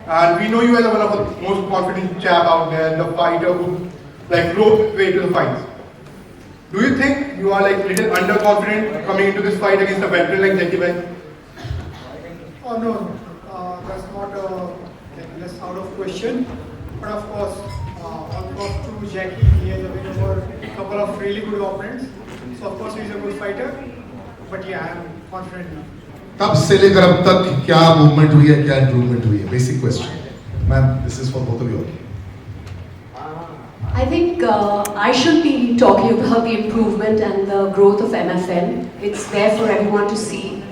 And we know you as one of the most confident chap out there, the fighter who like broke way to the fights. Do you think you are like little underconfident coming into this fight against a veteran like Jackie Bhai? Oh no, that's not that's out of question. But of course, on top to Jackie, he has a win over a couple of really good opponents. So of course he's a good fighter. But yeah, I am confident now. तब से लेकर अब तक क्या movement हुई है, क्या improvement हुई है? Basic question ma'am, this is for both of you. I think I should be talking about the improvement and the growth of MFN. It's there for everyone to see.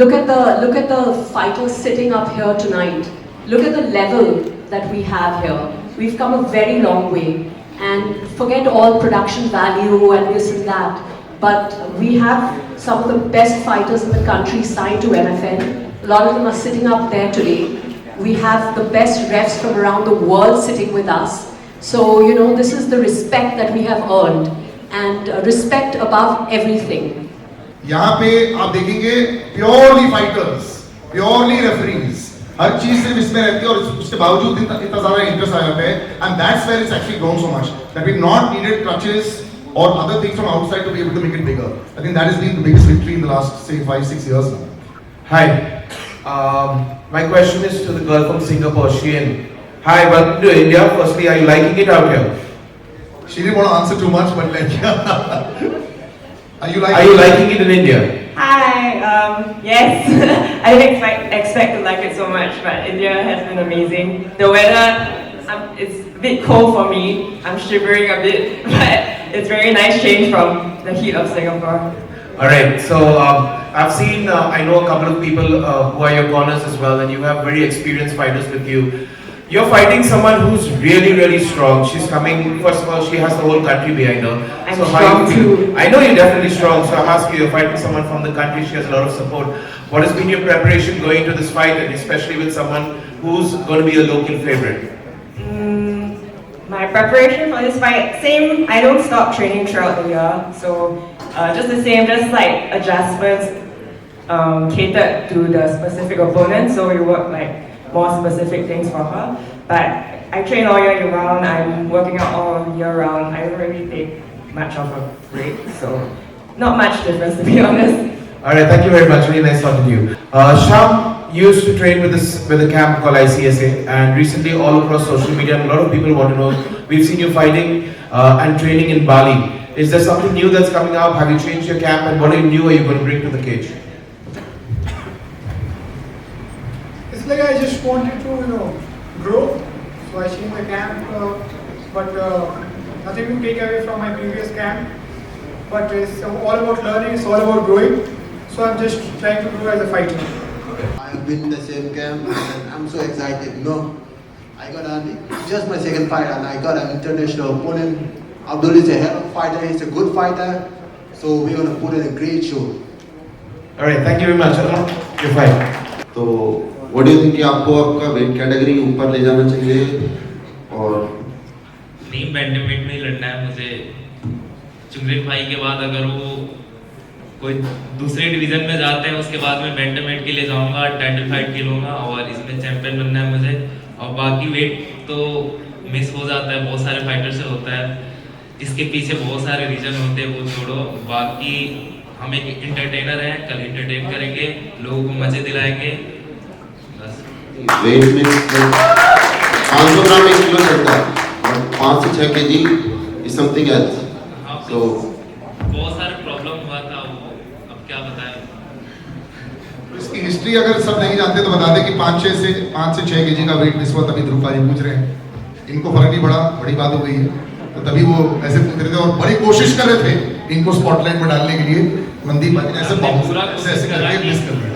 Look at the fighters sitting up here tonight. Look at the level that we have here. We've come a very long way. And forget all production value and this and that. But we have some of the best fighters in the country signed to MFN. A lot of them are sitting up there today. We have the best refs from around the world sitting with us. So, you know, this is the respect that we have earned. And respect above everything. यहाँ पे आप देखेंगे purely fighters, purely referees, हर चीज सिर्फ इसमें रहती है और उसके बावजूद इतना ज्यादा इंटरेस्ट आ जाता है. And that's where it's actually grown so much that we not needed crutches or other things from outside to be able to make it bigger. I think that has been the biggest victory in the last, say, 5-6 years now. Hi. My question is to the girl from Singapore, Shein. Hi, welcome to India. Firstly, are you liking it out here? She didn't want to answer too much, but like, are you liking it in India? Hi, yes. I didn't expect to like it so much, but India has been amazing. The weather, it's a bit cold for me. I'm shivering a bit, but it's very nice change from the heat of Singapore. Alright, so I've seen, I know a couple of people who are your corners as well, and you have very experienced fighters with you. You're fighting someone who's really, really strong. She's coming, first of all, she has the whole country behind her. I'm so strong too. I know you're definitely strong, so I ask you, you're fighting someone from the country, she has a lot of support. What has been your preparation going to this fight, and especially with someone who's going to be a local favorite? My preparation for this fight, same, I don't stop training throughout the year. So just the same, just like adjustments catered to the specific opponent. So we work like more specific things for her. But I train all year round, I'm working out all year round. I don't really take much of a break, so not much difference to be honest. Alright, thank you very much. Really nice talking to you. Sham used to train with a camp called ICSA, and recently all across social media, a lot of people want to know, we've seen you fighting and training in Bali. Is there something new that's coming up? Have you changed your camp, and what new are you going to bring to the cage? It's like I just wanted to, you know, grow. So I changed my camp, but nothing to take away from my previous camp. But it's all about learning, it's all about growing. So I'm just trying to grow as a fighter. I've been in the same camp and I'm so excited. No, I got just my second fight and I got an international opponent. Abdul is a hell of a fighter, he's a good fighter. So we're going to put in a great show. Alright, thank you very much. Your fight. तो what do you think कि आपको आपका weight category ऊपर ले जाना चाहिए और नहीं बैंटमवेट में ही लड़ना है मुझे. चुंगरिन भाई के बाद अगर वो कोई दूसरे डिवीजन में जाते हैं उसके बाद मैं बैंटमवेट के लिए जाऊंगा, टाइटल फाइट खेलूंगा और इसमें चैंपियन बनना है मुझे. और बाकी वेट तो मिस हो जाता है, बहुत सारे फाइटर से होता है, इसके पीछे बहुत सारे रीजन होते हैं, वो छोड़ो. बाकी हम एक इंटरटेनर हैं, कल इंटरटेन करेंगे, लोगों को मजे दिलाएंगे बस. वेट में 500 ग्राम 1 किलो चढ़ता है, 5 से 6 केजी इज समथिंग एल्स. सो बहुत सारे प्रॉब्लम हुआ था, वो अब क्या बताएं. इसकी हिस्ट्री अगर सब नहीं जानते तो बता दें कि 5 से 6 केजी का वेट मिस हुआ, तभी ध्रुव जी पूछ रहे हैं. इनको फर्क नहीं पड़ा, बड़ी बात हो गई है, तो तभी वो ऐसे पूछ रहे थे और बड़ी कोशिश कर रहे थे इनको स्पॉटलाइट में डालने के लिए. मनदीप भाई ने ऐसे करके मिस कर दिया.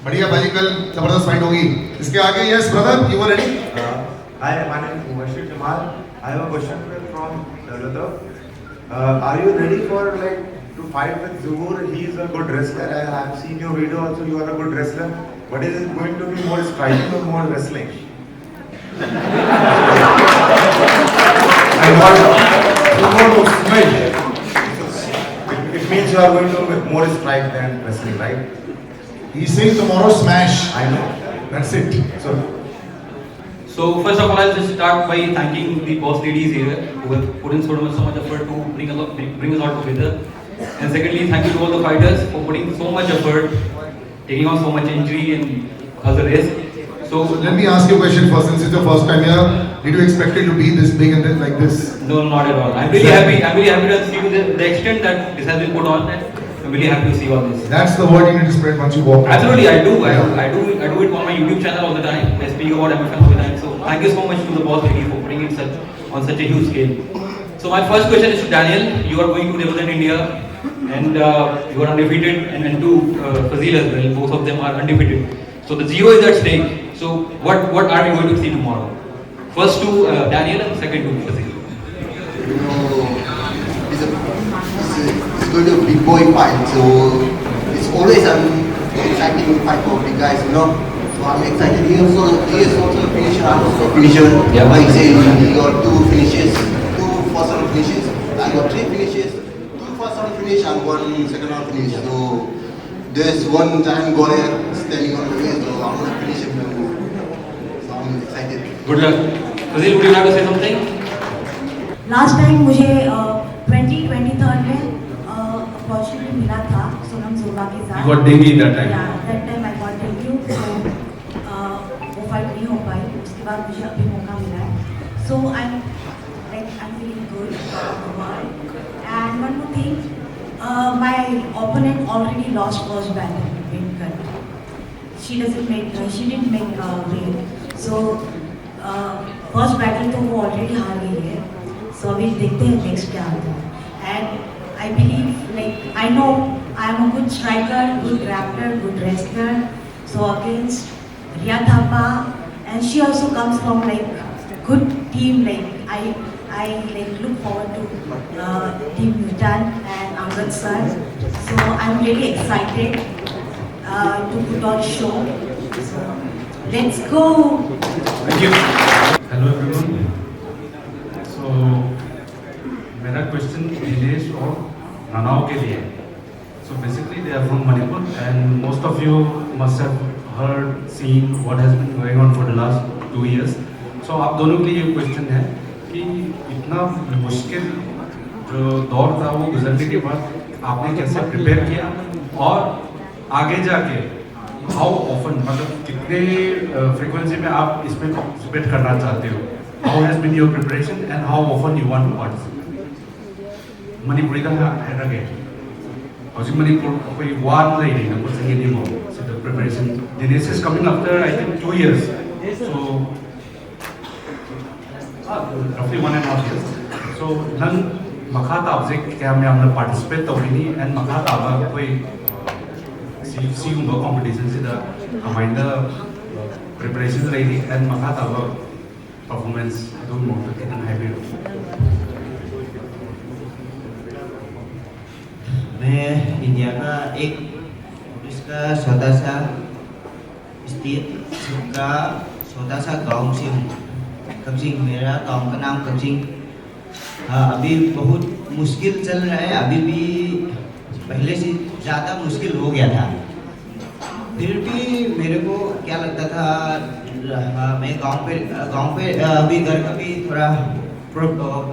बढ़िया भाई, कल जबरदस्त फाइट होगी. इसके आगे yes brother, you are ready? Hi, my name is Mubashir Jamal. I have a question from Lalata. Are you ready for to fight with Zuhur? He is a good wrestler. I have seen your video also. You are a good wrestler. But is it going to be more striking or more wrestling? I want It means you are going to be more strike than wrestling, right? He's saying tomorrow smash. I know. That's it. So first of all, I'll just start by thanking the boss ladies here who have put in so much effort to bring us all together. And secondly, thank you to all the fighters for putting so much effort, taking on so much injury and other risk. So Let me ask you a question first. Since it's your first time here, did you expect it to be this big and then like this? no, not at all. I'm really happy. I'm really happy to see the extent that this has been put on. And I'm really happy to see all this. That's the word you need to spread once you walk. Absolutely, I do it on my YouTube channel all the time. I speak about MFM all the time. So thank you so much to the boss ladies for putting it on such a huge scale. So my first question is to Daniel. You are going to represent India, and you are undefeated, and to Fazil as well. Both of them are undefeated. So the zero is at stake. So what are we going to see tomorrow? First to Daniel and second to Fazil. It's going to be big boy fight, so it's always an exciting fight for big guys, you know. So I'm excited. He is also a finisher, I'm also a finisher. Yeah. Like I say, he got 2 finishes, 2 first round finishes. I got 3 finishes, 2 first round finish and 1 second round finish. So there's one time Gore standing on the way, so I'm going to finish him. So I'm excited. Good luck. Fazil, would you like to say something? Last time मुझे 2023 में opportunity मिला था सोनम जोगा के साथ. You got debut that time. Yeah, that time I got debut. So वो fight नहीं हो पाई. उसके बाद मुझे अभी मौका मिला है. So I'm feeling good about the world. And one more thing, my opponent already lost first battle. She didn't make weight. So first battle तो वो ऑलरेडी हार गई है. सो अभी देखते हैं नेक्स्ट क्या होता है. And I believe like I know I am a good striker, good grappler, good wrestler. So against Riya Thapa, and she also comes from like good team. Like I like look forward to Team Newton and Angad sir. So I'm really excited to put on show. So let's go. Thank you. Hello everyone. So मेरा question Dinesh और ननाओ के लिए. So basically they are from Manipur and most of you must have heard, seen what has been going on for the last 2 years. So आप दोनों के लिए ये question है कि इतना मुश्किल जो दौर था वो गुजरने के बाद आपने कैसे प्रिपेयर किया और आगे जाके हाउ ऑफन, मतलब कितने फ्रीक्वेंसी में आप इसमें पार्टिसिपेट करना चाहते हो? How has been your preparation and how often you want to participate? Manipuri का है हौजिक मणिपुर कोई वार नहीं ना कुछ नहीं हो. So the preparation Dinesh is coming after I think 2 years. So roughly 1.5 years. So nang makata abject kaya मैं हमने participate तो भी नहीं and makata अब कोई सिगुम्बा competition से दा हमारे preparation लगी and makata अब performance दो मोटर कितना heavy हो. मैं इंडिया का एक इसका छोटा सा स्टेट का छोटा सा गांव से हूँ. कब्जिंग, मेरा गांव का नाम कब्जिंग. अभी बहुत मुश्किल चल रहा है. अभी भी पहले से ज़्यादा मुश्किल हो गया था. फिर भी मेरे को क्या लगता था, मैं गांव पे अभी घर का भी थोड़ा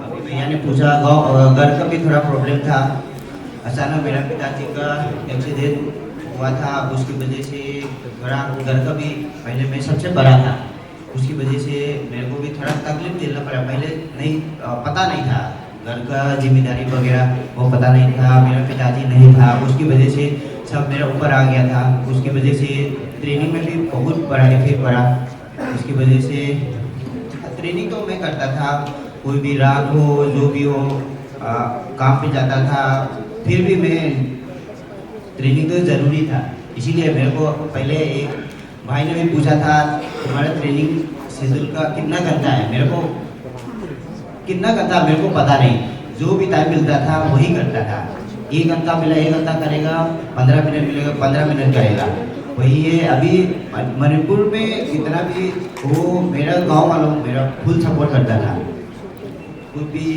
अभी भैया ने पूछा, घर का भी थोड़ा प्रॉब्लम था. अचानक मेरा पिताजी का एक्सीडेंट हुआ था, उसकी वजह से थोड़ा घर का भी, पहले मैं सबसे बड़ा था, उसकी वजह से मेरे को भी थोड़ा तकलीफ झेलना पड़ा. पहले नहीं पता नहीं था, घर का जिम्मेदारी वगैरह वो पता नहीं था, मेरा पिताजी नहीं था, उसकी वजह से सब मेरे ऊपर आ गया था. उसकी वजह से ट्रेनिंग में भी बहुत बड़ा इफेक्ट पड़ा. उसकी वजह से ट्रेनिंग तो मैं करता था, कोई भी राग हो जो भी हो, काम पे जाता था. फिर भी मैं ट्रेनिंग तो ज़रूरी था. इसीलिए मेरे को पहले एक भाई ने भी पूछा था, तुम्हारा ट्रेनिंग शेड्यूल का कितना घंटा है? मेरे को कितना घंटा मेरे को पता नहीं, जो भी टाइम मिलता था वही करता था. 1 घंटा मिला 1 घंटा करेगा, 15 मिनट मिलेगा 15 मिनट करेगा, वही है. अभी मणिपुर में कितना भी वो मेरा गांव वालों मेरा फुल सपोर्ट करता था. कोई भी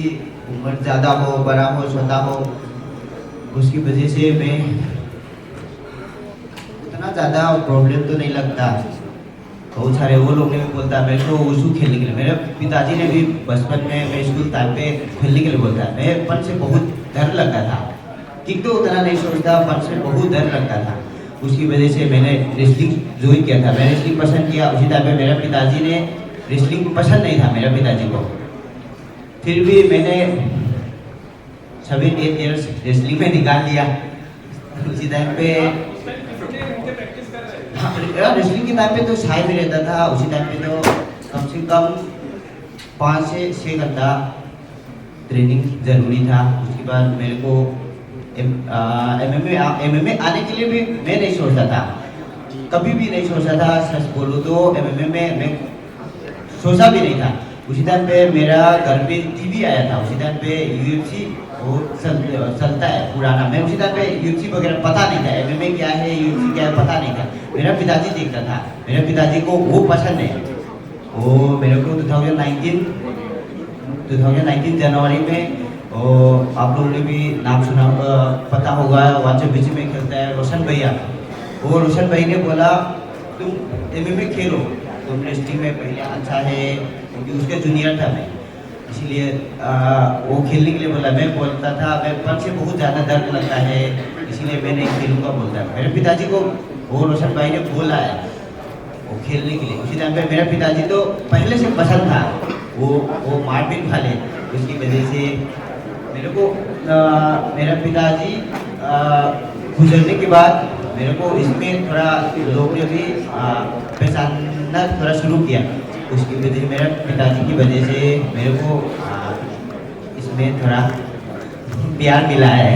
उम्र ज़्यादा हो, बड़ा हो, छोटा हो, उसकी वजह से मैं इतना ज़्यादा प्रॉब्लम तो नहीं लगता. बहुत सारे वो लोग ने भी बोलता मेरे को वुशु खेलने के लिए। मेरे पिताजी ने भी बचपन में मैं स्कूल टाइम पे खेलने के लिए बोलता है। मेरे पन से बहुत डर लगता था, ठीक तो उतना नहीं सोचता, पन से बहुत डर लगता था। उसकी वजह से मैंने रेसलिंग ज्वाइन किया था। मैंने रेसलिंग पसंद किया, उसी टाइम पे मेरे पिताजी ने रेसलिंग पसंद नहीं था मेरे पिताजी को। फिर भी मैंने 7-8 इयर्स रेसलिंग में निकाल लिया। उसी टाइम पे रेसलिंग के टाइम पे तो शाही में रहता था। उसी टाइम पे तो कम से कम 5 से 6 घंटा ट्रेनिंग जरूरी था। उसके बाद मेरे को MMA आने के लिए भी मैं नहीं सोचता था, कभी भी नहीं सोचा था। सच बोलूँ तो MMA में मैं सोचा भी नहीं था। उसी टाइम पे मेरा घर पे टीवी आया था। उसी टाइम पे UFC वो चलता है पुराना। मैं उसी टाइम पे UFC वगैरह पता नहीं था, MMA क्या है, UFC क्या है पता नहीं था। मेरा पिताजी देखता था, मेरे पिताजी को वो पसंद है। वो मेरे को 2019 जनवरी में आप लोगों ने भी नाम सुना पता होगा, वाचो बीच में खेलता है रोशन भैया। वो रोशन भाई ने बोला तुम MMA खेलो, तुम रेसलिंग में पहले अच्छा है, क्योंकि उसके जूनियर था मैं, इसीलिए वो खेलने के लिए बोला। मैं बोलता था मैं पन से बहुत ज़्यादा दर्द लगता है, इसीलिए मैं नहीं खेलूँगा बोलता है। मेरे पिताजी को वो रोशन भाई ने बोला है वो खेलने के लिए। उसी टाइम पे मेरा पिताजी तो पहले से पसंद था वो मारपीट वाले। उसकी वजह से मेरे को मेरा पिताजी गुजरने के बाद मेरे को इसमें थोड़ा लोग ने भी पहचानना थोड़ा शुरू किया। उसकी वजह से मेरे पिताजी की वजह से मेरे को इसमें थोड़ा प्यार मिला है।